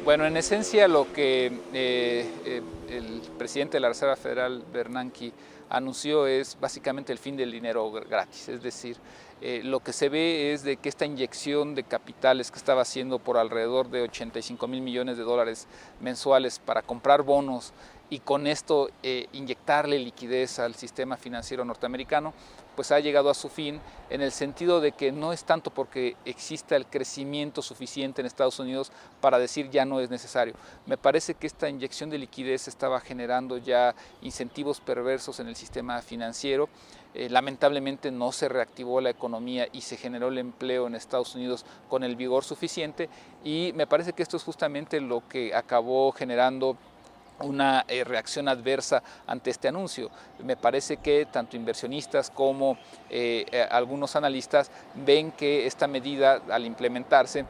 Bueno, en esencia lo que el presidente de la Reserva Federal, Bernanke, anunció es básicamente el fin del dinero gratis, es decir, lo que se ve es de que esta inyección de capitales que estaba haciendo por alrededor de 85,000 millones de dólares mensuales para comprar bonos y con esto inyectarle liquidez al sistema financiero norteamericano, pues ha llegado a su fin en el sentido de que no es tanto porque exista el crecimiento suficiente en Estados Unidos para decir ya no es necesario. Me parece que esta inyección de liquidez estaba generando ya incentivos perversos en el sistema financiero. Lamentablemente no se reactivó la economía y se generó el empleo en Estados Unidos con el vigor suficiente, y me parece que esto es justamente lo que acabó generando una reacción adversa ante este anuncio. Me parece que tanto inversionistas como algunos analistas ven que esta medida, al implementarse,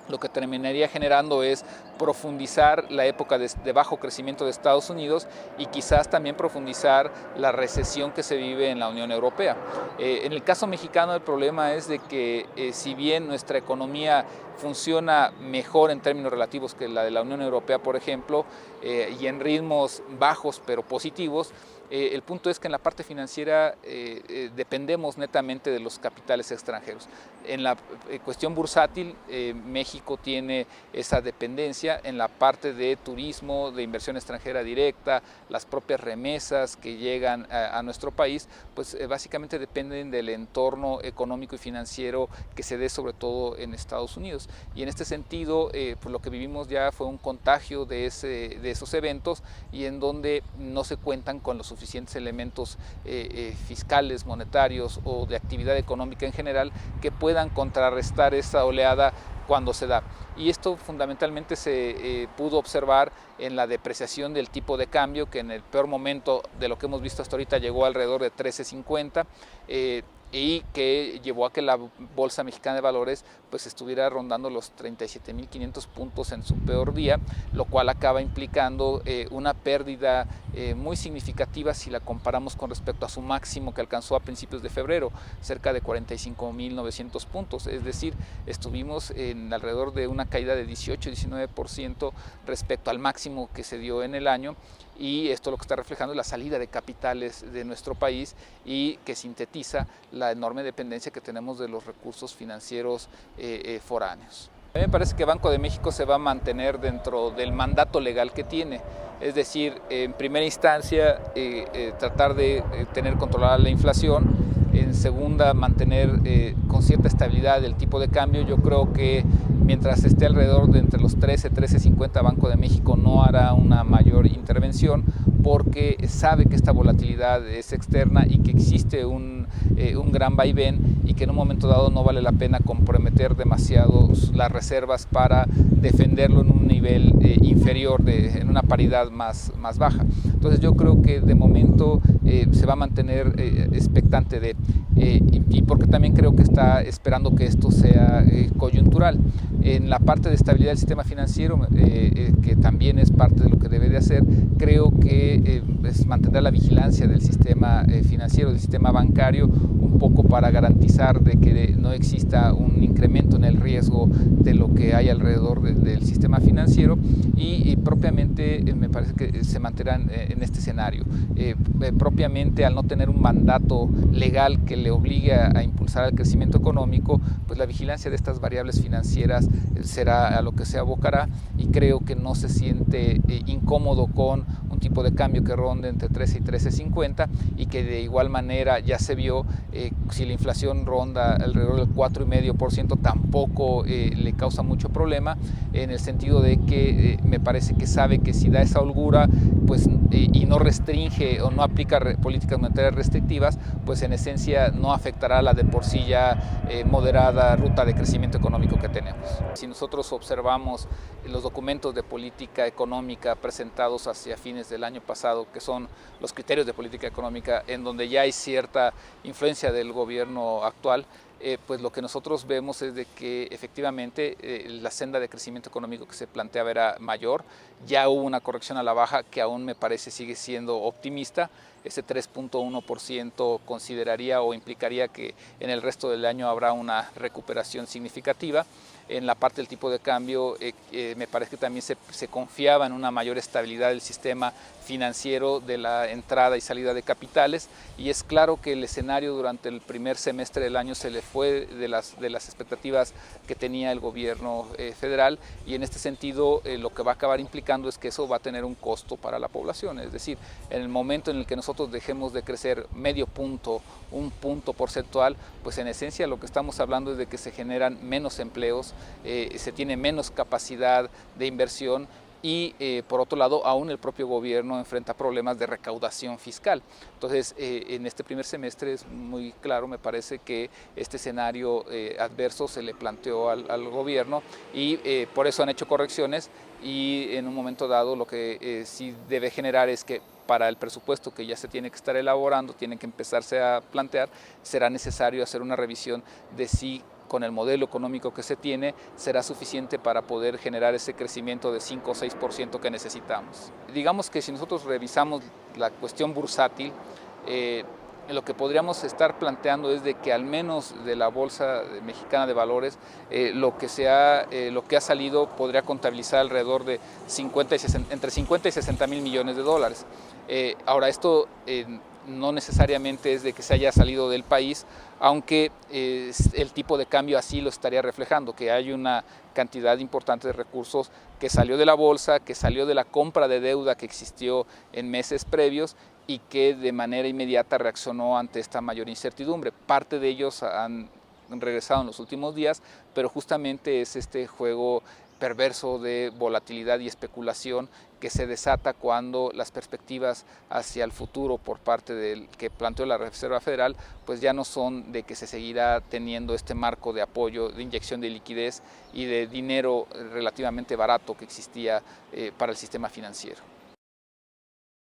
lo que terminaría generando es profundizar la época de bajo crecimiento de Estados Unidos y quizás también profundizar la recesión que se vive en la Unión Europea. En el caso mexicano el problema es de que si bien nuestra economía funciona mejor en términos relativos que la de la Unión Europea, por ejemplo, y en ritmos bajos pero positivos, el punto es que en la parte financiera dependemos netamente de los capitales extranjeros. En la cuestión bursátil, México tiene esa dependencia. En la parte de turismo, de inversión extranjera directa, las propias remesas que llegan a nuestro país, pues básicamente dependen del entorno económico y financiero que se dé sobre todo en Estados Unidos. Y en este sentido, pues lo que vivimos ya fue un contagio de esos eventos, y en donde no se cuentan con los suficientes elementos fiscales, monetarios o de actividad económica en general que puedan contrarrestar esa oleada cuando se da. Y esto fundamentalmente se pudo observar en la depreciación del tipo de cambio, que en el peor momento de lo que hemos visto hasta ahorita llegó alrededor de 13.50, y que llevó a que la Bolsa Mexicana de Valores pues estuviera rondando los 37.500 puntos en su peor día, lo cual acaba implicando una pérdida muy significativa si la comparamos con respecto a su máximo que alcanzó a principios de febrero, cerca de 45.900 puntos. Es decir, estuvimos en alrededor de una caída de 18-19% respecto al máximo que se dio en el año, y esto lo que está reflejando es la salida de capitales de nuestro país, y que sintetiza la enorme dependencia que tenemos de los recursos financieros foráneos. A mí me parece que Banco de México se va a mantener dentro del mandato legal que tiene, es decir, en primera instancia tratar de tener controlada la inflación, en segunda mantener con cierta estabilidad el tipo de cambio. Yo creo que mientras esté alrededor de entre los 13-13.50, Banco de México no hará una mayor intervención, porque sabe que esta volatilidad es externa y que existe un gran vaivén, y que en un momento dado no vale la pena comprometer demasiado las reservas para defenderlo en un nivel inferior, en una paridad más baja. Entonces yo creo que de momento se va a mantener expectante de, y porque también creo que está esperando que esto sea coyuntural. En la parte de estabilidad del sistema financiero, que también es parte de lo que debe de hacer, creo que es mantener la vigilancia del sistema financiero, del sistema bancario, un poco para garantizar de que no exista un incremento en el riesgo de lo que hay alrededor del sistema financiero, y propiamente me parece que se mantendrán en este escenario. Propiamente, al no tener un mandato legal que le obligue a impulsar el crecimiento económico, pues la vigilancia de estas variables financieras será a lo que se abocará, y creo que no se siente incómodo con un tipo de cambio que ronde entre 13 y 13.50, y que de igual manera ya se vio, si la inflación ronda alrededor del 4,5%, tampoco le causa mucho problema, en el sentido de que me parece que sabe que si da esa holgura, pues, y no restringe o no aplica políticas monetarias restrictivas, pues en esencia no afectará la de por sí ya moderada ruta de crecimiento económico que tenemos. Si nosotros observamos los documentos de política económica presentados hacia fines del año pasado, que son los criterios de política económica, en donde ya hay cierta influencia del gobierno actual, pues lo que nosotros vemos es de que efectivamente la senda de crecimiento económico que se planteaba era mayor. Ya hubo una corrección a la baja que aún me parece sigue siendo optimista. Ese 3.1% consideraría o implicaría que en el resto del año habrá una recuperación significativa. en la parte del tipo de cambio, me parece que también se confiaba en una mayor estabilidad del sistema financiero, de la entrada y salida de capitales, y es claro que el escenario durante el primer semestre del año se le fue de las expectativas que tenía el gobierno federal, y en este sentido lo que va a acabar implicando es que eso va a tener un costo para la población. Es decir, en el momento en el que nosotros dejemos de crecer medio punto, un punto porcentual, pues en esencia lo que estamos hablando es de que se generan menos empleos, se tiene menos capacidad de inversión, y por otro lado aún el propio gobierno enfrenta problemas de recaudación fiscal. Entonces en este primer semestre es muy claro, me parece que este escenario adverso se le planteó al gobierno, y por eso han hecho correcciones, y en un momento dado lo que sí debe generar es que para el presupuesto que ya se tiene que estar elaborando, tiene que empezarse a plantear, será necesario hacer una revisión de si con el modelo económico que se tiene será suficiente para poder generar ese crecimiento de 5 o 6% que necesitamos. Digamos que si nosotros revisamos la cuestión bursátil, lo que podríamos estar planteando es de que al menos de la Bolsa Mexicana de Valores, lo que ha salido podría contabilizar alrededor de entre 50 y 60 mil millones de dólares. Ahora, esto no necesariamente es de que se haya salido del país, aunque el tipo de cambio así lo estaría reflejando, que hay una cantidad importante de recursos que salió de la bolsa, que salió de la compra de deuda que existió en meses previos, y que de manera inmediata reaccionó ante esta mayor incertidumbre. Parte de ellos han regresado en los últimos días, pero justamente es este juego perverso de volatilidad y especulación que se desata cuando las perspectivas hacia el futuro por parte del que planteó la Reserva Federal pues ya no son de que se seguirá teniendo este marco de apoyo, de inyección de liquidez y de dinero relativamente barato que existía para el sistema financiero.